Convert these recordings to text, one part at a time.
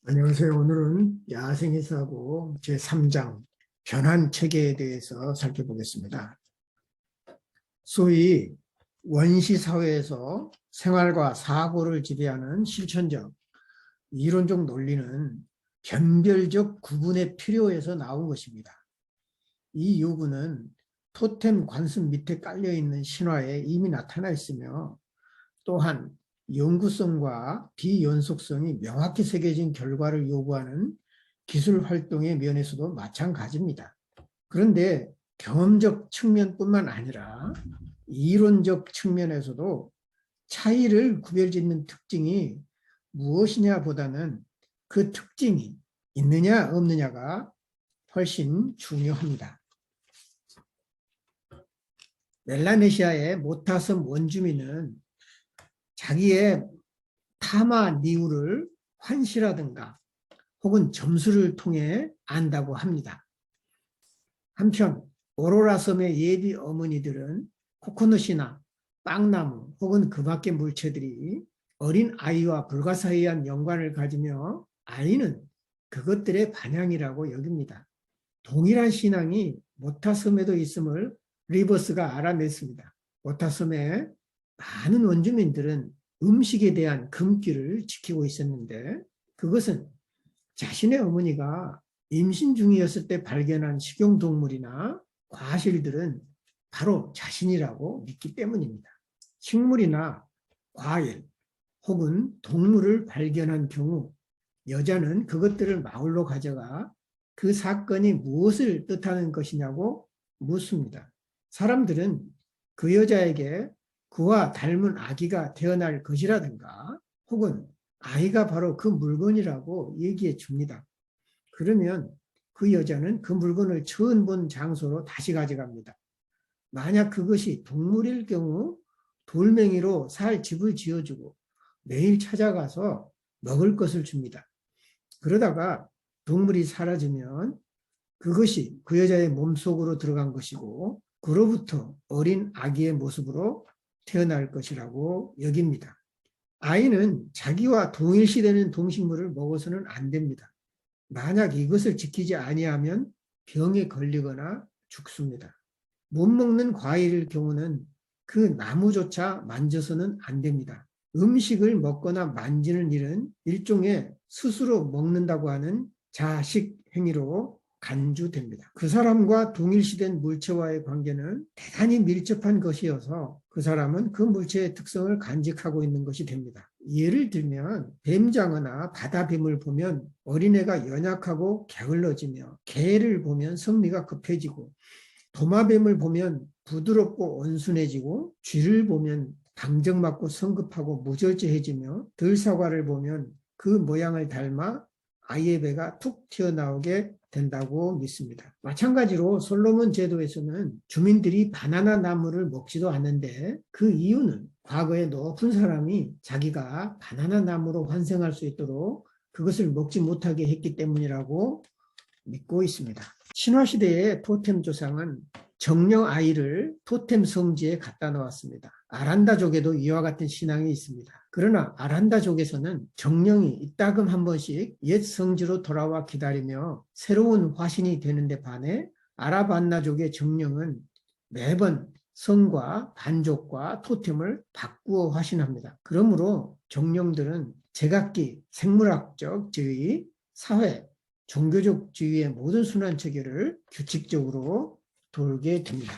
안녕하세요. 오늘은 야생의 사고 제3장 변환 체계에 대해서 살펴보겠습니다. 소위 원시 사회에서 생활과 사고를 지배하는 실천적, 이론적 논리는 변별적 구분의 필요에서 나온 것입니다. 이 요구는 토템 관습 밑에 깔려있는 신화에 이미 나타나 있으며, 또한 연구성과 비연속성이 명확히 새겨진 결과를 요구하는 기술 활동의 면에서도 마찬가지입니다. 그런데 경험적 측면뿐만 아니라 이론적 측면에서도 차이를 구별짓는 특징이 무엇이냐 보다는 그 특징이 있느냐 없느냐가 훨씬 중요합니다. 멜라네시아의 모타섬 원주민은 자기의 타마 니우를 환시라든가 혹은 점수를 통해 안다고 합니다. 한편 오로라 섬의 예비 어머니들은 코코넛이나 빵나무 혹은 그 밖의 물체들이 어린 아이와 불가사의한 연관을 가지며 아이는 그것들의 반향이라고 여깁니다. 동일한 신앙이 모타섬에도 있음을 리버스가 알아냈습니다. 모타섬의 많은 원주민들은 음식에 대한 금기를 지키고 있었는데, 그것은 자신의 어머니가 임신 중이었을 때 발견한 식용동물이나 과실들은 바로 자신이라고 믿기 때문입니다. 식물이나 과일 혹은 동물을 발견한 경우 여자는 그것들을 마을로 가져가 그 사건이 무엇을 뜻하는 것이냐고 묻습니다. 사람들은 그 여자에게 그와 닮은 아기가 태어날 것이라든가 혹은 아이가 바로 그 물건이라고 얘기해 줍니다. 그러면 그 여자는 그 물건을 처음 본 장소로 다시 가져갑니다. 만약 그것이 동물일 경우 돌멩이로 살 집을 지어주고 매일 찾아가서 먹을 것을 줍니다. 그러다가 동물이 사라지면 그것이 그 여자의 몸속으로 들어간 것이고, 그로부터 어린 아기의 모습으로 태어날 것이라고 여깁니다. 아이는 자기와 동일시되는 동식물을 먹어서는 안 됩니다. 만약 이것을 지키지 아니하면 병에 걸리거나 죽습니다. 못 먹는 과일일 경우는 그 나무조차 만져서는 안 됩니다. 음식을 먹거나 만지는 일은 일종의 스스로 먹는다고 하는 자식 행위로 간주됩니다. 그 사람과 동일시된 물체와의 관계는 대단히 밀접한 것이어서 그 사람은 그 물체의 특성을 간직하고 있는 것이 됩니다. 예를 들면 뱀장어나 바다뱀을 보면 어린애가 연약하고 게을러지며, 개를 보면 성미가 급해지고, 도마뱀을 보면 부드럽고 온순해지고, 쥐를 보면 방정맞고 성급하고 무절제해지며, 들사과를 보면 그 모양을 닮아 아이의 배가 툭 튀어나오게 된다고 믿습니다. 마찬가지로 솔로몬 제도에서는 주민들이 바나나 나무를 먹지도 않는데, 그 이유는 과거에 높은 사람이 자기가 바나나 나무로 환생할 수 있도록 그것을 먹지 못하게 했기 때문이라고 믿고 있습니다. 신화시대의 토템 조상은 정령 아이를 토템 성지에 갖다 놓았습니다. 아란다족에도 이와 같은 신앙이 있습니다. 그러나 아란다족에서는 정령이 이따금 한 번씩 옛 성지로 돌아와 기다리며 새로운 화신이 되는데 반해, 아라반나족의 정령은 매번 성과 반족과 토템을 바꾸어 화신합니다. 그러므로 정령들은 제각기 생물학적 지위, 사회, 종교적 지위의 모든 순환 체계를 규칙적으로 돌게 됩니다.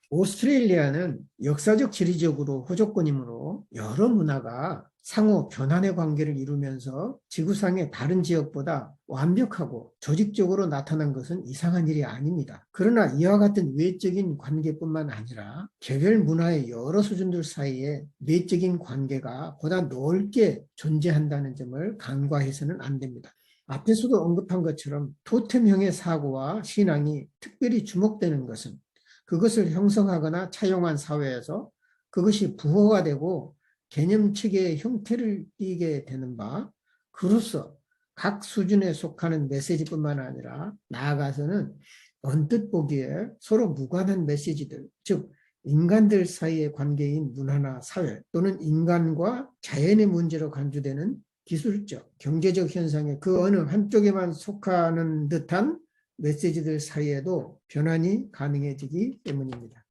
오스트레일리아는 역사적 지리적으로 호족권이므로 여러 문화가 상호 변환의 관계를 이루면서 지구상의 다른 지역보다 완벽하고 조직적으로 나타난 것은 이상한 일이 아닙니다. 그러나 이와 같은 외적인 관계뿐만 아니라 개별 문화의 여러 수준들 사이에 내적인 관계가 보다 넓게 존재한다는 점을 간과해서는 안 됩니다. 앞에서도 언급한 것처럼 토템형의 사고와 신앙이 특별히 주목되는 것은 그것을 형성하거나 차용한 사회에서 그것이 부호가 되고 개념 체계의 형태를 띠게 되는 바, 그로써 각 수준에 속하는 메시지뿐만 아니라 나아가서는 언뜻 보기에 서로 무관한 메시지들, 즉 인간들 사이의 관계인 문화나 사회 또는 인간과 자연의 문제로 간주되는 기술적, 경제적 현상의 그 어느 한쪽에만 속하는 듯한 메시지들 사이에도 변환이 가능해지기 때문입니다.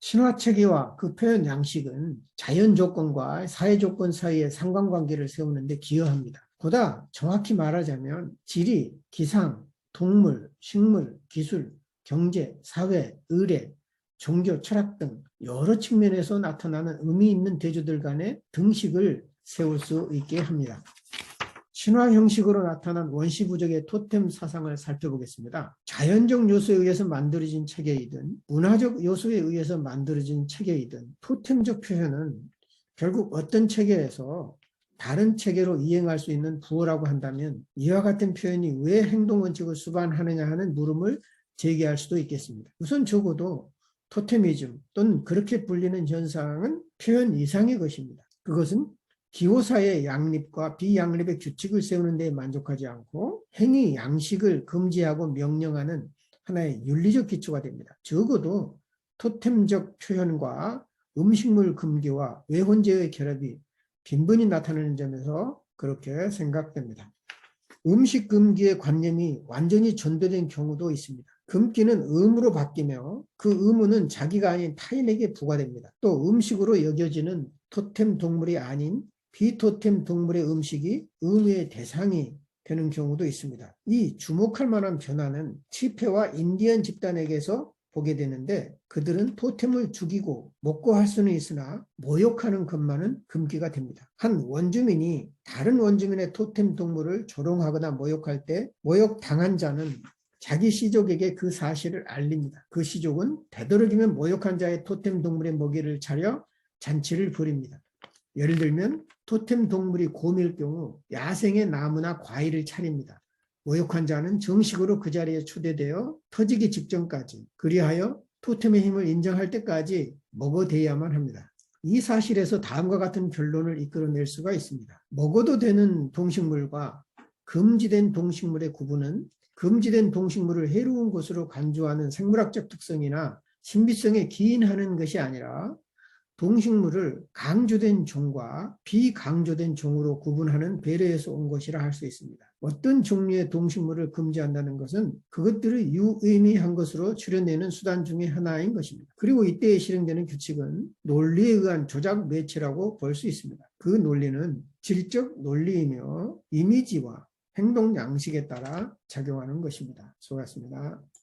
신화체계와 그 표현 양식은 자연 조건과 사회 조건 사이의 상관관계를 세우는 데 기여합니다. 보다 정확히 말하자면 지리, 기상, 동물, 식물, 기술, 경제, 사회, 의례, 종교, 철학 등 여러 측면에서 나타나는 의미 있는 대조들 간의 등식을 세울 수 있게 합니다. 신화 형식으로 나타난 원시부족의 토템 사상을 살펴보겠습니다. 자연적 요소에 의해서 만들어진 체계이든 문화적 요소에 의해서 만들어진 체계이든 토템적 표현은 결국 어떤 체계에서 다른 체계로 이행할 수 있는 부호라고 한다면 이와 같은 표현이 왜 행동원칙을 수반하느냐 하는 물음을 제기할 수도 있겠습니다. 우선 적어도 토테미즘 또는 그렇게 불리는 현상은 표현 이상의 것입니다. 그것은 기호사의 양립과 비양립의 규칙을 세우는 데 만족하지 않고 행위 양식을 금지하고 명령하는 하나의 윤리적 기초가 됩니다. 적어도 토템적 표현과 음식물 금기와 외혼제의 결합이 빈번히 나타나는 점에서 그렇게 생각됩니다. 음식 금기의 관념이 완전히 전도된 경우도 있습니다. 금기는 의무로 바뀌며 그 의무는 자기가 아닌 타인에게 부과됩니다. 또 음식으로 여겨지는 토템 동물이 아닌 비토템 동물의 음식이 의무의 대상이 되는 경우도 있습니다. 이 주목할 만한 변화는 치페와 인디언 집단에게서 보게 되는데 그들은 토템을 죽이고 먹고 할 수는 있으나 모욕하는 것만은 금기가 됩니다. 한 원주민이 다른 원주민의 토템 동물을 조롱하거나 모욕할 때 모욕당한 자는 자기 시족에게 그 사실을 알립니다. 그 시족은 되도록이면 모욕한 자의 토템 동물의 먹이를 차려 잔치를 벌입니다. 예를 들면 토템 동물이 곰일 경우 야생의 나무나 과일을 차립니다. 모욕한 자는 정식으로 그 자리에 초대되어 터지기 직전까지 그리하여 토템의 힘을 인정할 때까지 먹어대야만 합니다. 이 사실에서 다음과 같은 결론을 이끌어낼 수가 있습니다. 먹어도 되는 동식물과 금지된 동식물의 구분은 금지된 동식물을 해로운 것으로 간주하는 생물학적 특성이나 신비성에 기인하는 것이 아니라 동식물을 강조된 종과 비강조된 종으로 구분하는 배려에서 온 것이라 할 수 있습니다. 어떤 종류의 동식물을 금지한다는 것은 그것들을 유의미한 것으로 추려내는 수단 중의 하나인 것입니다. 그리고 이때에 실행되는 규칙은 논리에 의한 조작 매체라고 볼 수 있습니다. 그 논리는 질적 논리이며 이미지와 행동 양식에 따라 작용하는 것입니다. 수고하셨습니다.